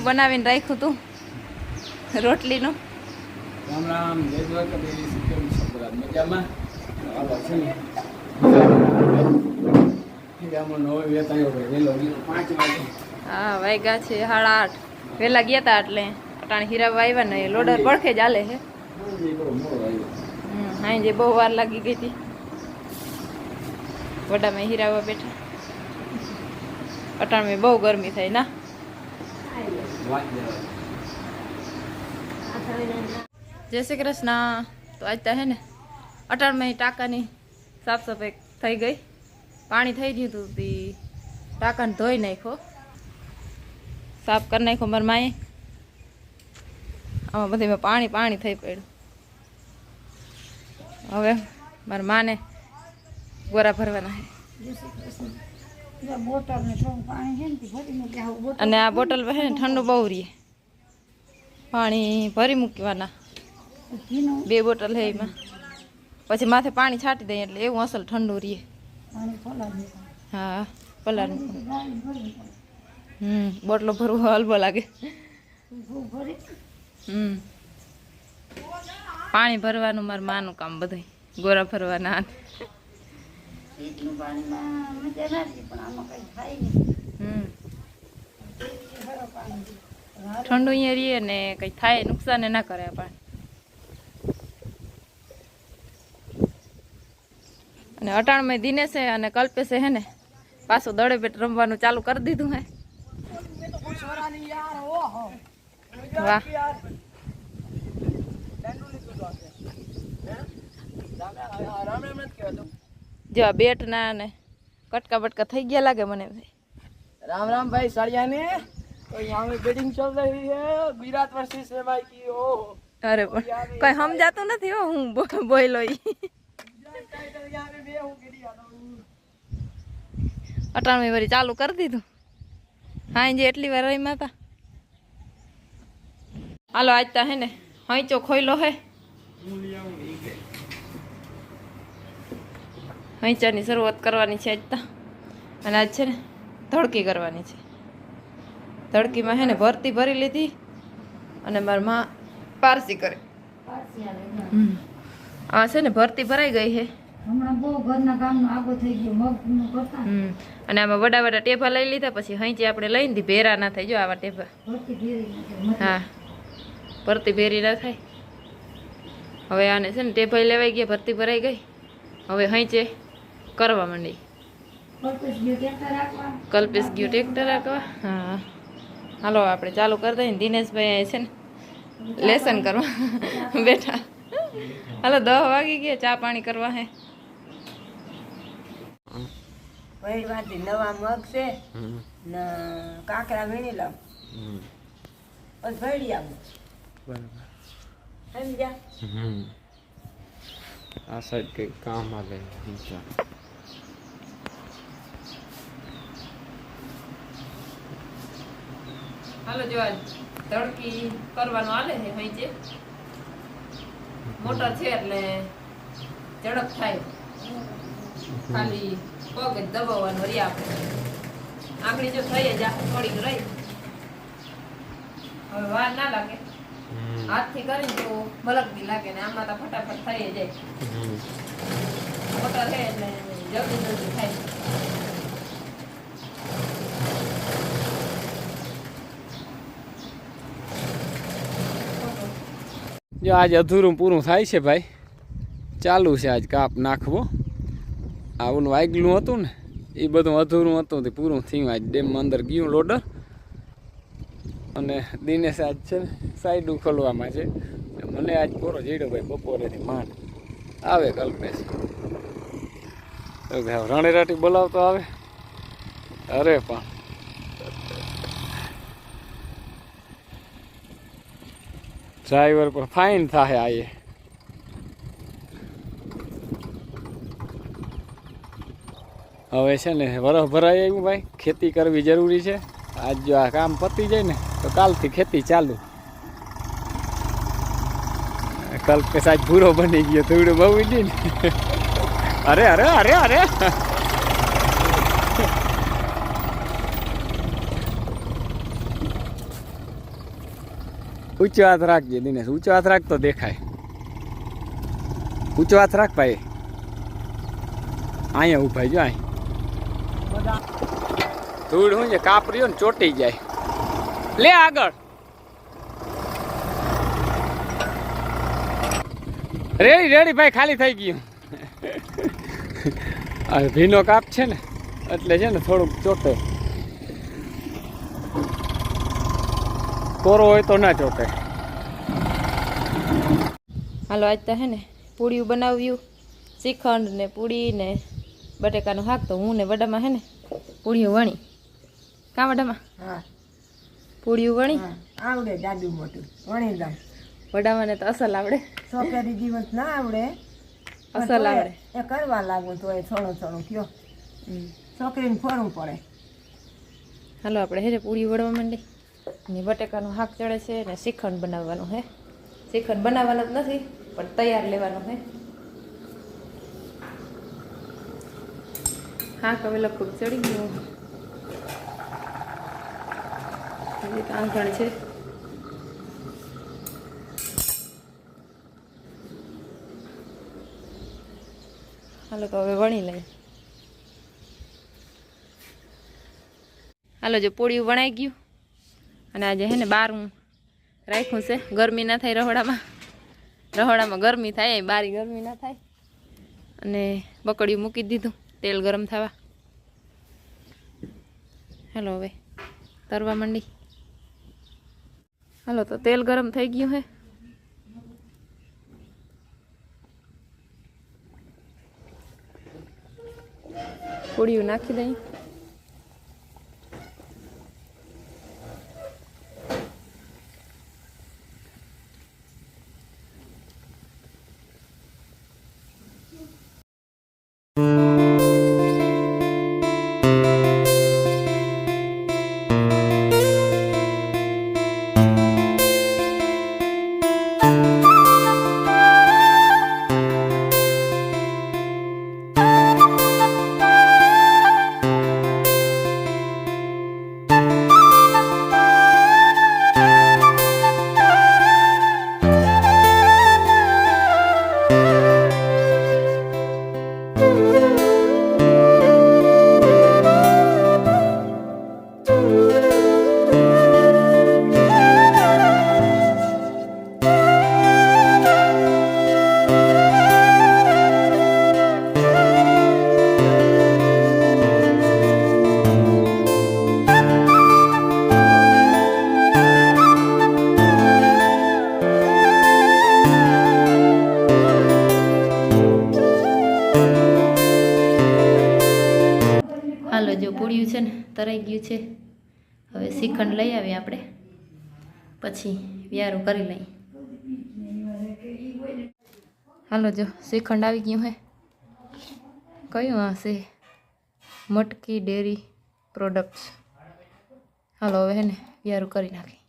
બનાવીને રાખ્યું તું રોટલીનું. રામ રામ, જય દ્વારકાધીશ. કેમ છો બધા? મજામાં? હાલો છે ને ગામમાં નવો વેત આવ્યો ભાઈ, વહેલો 5 વાગે. હા, વાગ્યા છે 8:30. વહેલા ગયા હતા એટલે અટાણે હીરાવા આવ્યા ને લોડર પડખે જ હાલે છે. બહુ મોડો આવ્યો. હા, જે બહુ વાર લાગી ગઈ હતી. વડામાં હીરાવા બેઠા. અટાણે બહુ ગરમી થાય ના. જય શ્રી કૃષ્ણ. તો આજ તો હે ને અટાણમાં ટાંકાની સાફ સફાઈ થઈ ગઈ. પાણી થઈ ગયું હતું તે ટાંકાને ધોઈ નાખ્યો, સાફ કરી નાખ્યો મારા માએ. આમાં બધીમાં પાણી પાણી થઈ પડ્યું. હવે મારા માને ગોરા ભરવાના છે અને આ બોટલ છે ને ઠંડુ બહુ રહીએ. પાણી ભરી મૂકવાના 2 બોટલ છે એમાં. પછી માથે પાણી છાંટી દઈએ એટલે એવું અસલ ઠંડુ રહીએ. હા, પલાળ બોટલો ભરવું હલવો લાગે. પાણી ભરવાનું મારું માનું કામ બધું, ગોરા ભરવાના. ઠંડુ અહીંયા રહીએ ને કઈ થાય નુકસાન ના કરે પાણી. અને અટાણમાં દિનેશે અને કલ્પેશે હે ને પાછું દડે બેટ રમવાનું ચાલુ કરી દીધું હે. વાહ, જો આ બેટ ના ને કટકા બટકા થઈ ગયા લાગે મને. राम राम भाई साड़िया ने तो यहाँ में बेटिंग चल रही है विराट वर्सेस भाई की। ओ અરે પણ કઈ સમજાતું નથી હો, હું બોયલો અટાણું વળી ચાલુ કરી દીધું. હા, જે એટલી વાર રહીમાં હતા. હાલો આજ તા હે ને હૈચો ખોઈલો હે. હૈચાની શરૂઆત કરવાની છે આજ તા. અને આજ છે ને ધડકી કરવાની છે. ધડકીમાં હે ને ભરતી ભરી લીધી અને મારી માં પારસી કરે. આ છે ને ભરતી ભરાઈ ગઈ છે હમણાં બહુ ઘરના કામનો આગો થઈ ગયો, મગનું કરતા. અને આમાં વડા વડા ટેભા લઈ લીધા. પછી હૈચી આપણે લઈને દી ભેરા ના થાય. જો આવા ટેભા. હા, ભરતી ભેરી ના થાય. હવે આને છે ને ટેભાઈ લેવાઈ ગયા, ભરતી ભરાઈ ગઈ. હવે હૈચે કરવા માંડી. કલ્પેશ ગયો ટ્રેક્ટર રાખવા. હા, હાલો આપણે ચાલુ કરી દઈએ. દિનેશભાઈ છે ને લેસન કરવા બેઠા. હાલો 10 વાગી ગયા, ચા પાણી કરવા હે. પહેરવાથી નવા મગ છે ને કાકરા વીણી લાવ પછી ભરી આવું. સમજ્યા? આ સાઈડ કઈ કામ આવે. હાલો જો આજ ધડકી કરવાનું હાલે છે. હૈચે મોટર છે એટલે ઝડપ થાય. ખાલી પગ જ દબાવવાનું રહી. આપણે આંગળી જો થઈ જ થોડીક રહી. હવે વાર ના લાગે. હાથથી કરીને તો બલકડી લાગે ને આમાં તો ફટાફટ થઈ જાય. મોટર છે એટલે જલ્દી જલ્દી થાય. જો આજ અધૂરું પૂરું થાય છે ભાઈ. ચાલુ છે આજ કાપ નાખવો. આવું વાગલું હતું ને એ બધું અધૂરું હતું તે પૂરું થયું. આજ ડેમમાં અંદર ગયું લોડર. અને દિનેશ આજ છે ને સાઈડ ખોલવામાં છે. મને આજ પૂરો જીડો ભાઈ બપોરેથી માંડ આવે. કલ્પેશ રણેરાટી બોલાવતો આવે. અરે પણ ડ્રાઈવર પર ફાઇન થાય. આ હવે છે ને વરસ ભરાઈ આવ્યું ભાઈ. ખેતી કરવી જરૂરી છે. આજ જો આ કામ પતી જાય ને તો કાલથી ખેતી ચાલુ. કલ્પેશ આજ ભૂરો બની ગયો. થોડું બહુ દી ને. અરે અરે અરે અરે ઊંચો હાથ રાખજે દિનેશ, ઊંચો હાથ રાખ તો દેખાય. ઊંચો હાથ રાખ ભાઈ. અહીંયા ઉભાઈ જો અહીં. ધૂળ શું છે કાપરીઓ ને ચોટી જાય. લે આગળ. રેડી રેડી ભાઈ, ખાલી થઈ ગયું. આ ભીનો કાપ છે ને એટલે છે ને થોડુંક ચોટે. કોરો હોય તો ના ચોટે. હાલો આજ તો હે ને પૂડીયું બનાવ્યું, શ્રીખંડ ને પૂડી ને બટેકાનું શાક. તો હું ને વડામાં હે ને પૂડીયું વણી. કાં વડામાં? હા પૂડીયું વણી. આવડે જાડું મોટું વણી દઉં. વડામાં ને તો અસલ આવડે, છોકરી જીવન ના આવડે, અસલ આવડે. એ કરવા લાગુ તો એ થોડું થોડું કયો છોકરીને ફોરવું પડે. હાલો આપણે હે ને પૂડી વળવા માંડી ને બટેકાનું શાક ચડે છે ને શ્રીખંડ બનાવવાનું હે. શ્રીખંડ બનાવવાનું જ નથી પણ તૈયાર લેવાનું હે. શાક હવે લગભગ ચડી ગયું. હજી તો આંગણ છે. હાલો તો હવે વણી લઈએ. હાલો જો પૂળિયું વણાઈ ગયું અને આજે હે ને બહાર હું રાખ્યું છે, ગરમી ના થાય રહોડામાં. રહોડામાં ગરમી થાય, બારી ગરમી ના થાય. અને બકડિયું મૂકી દીધું તેલ ગરમ થવા. હાલો હવે તરવા માંડી. હાલો તો તેલ ગરમ થઈ ગયું હે. પૂળિયું નાખી દઈ. હાલો જો પૂળિયું છે ને તરાઈ ગયું છે. હવે શ્રીખંડ લઈ આવીએ આપણે, પછી વ્યારું કરી લઈએ. હાલો જો શ્રીખંડ આવી ગયું હે. કયું હશે? મટકી ડેરી પ્રોડક્ટ્સ. હાલો હવે હે ને વ્યારું કરી નાખી.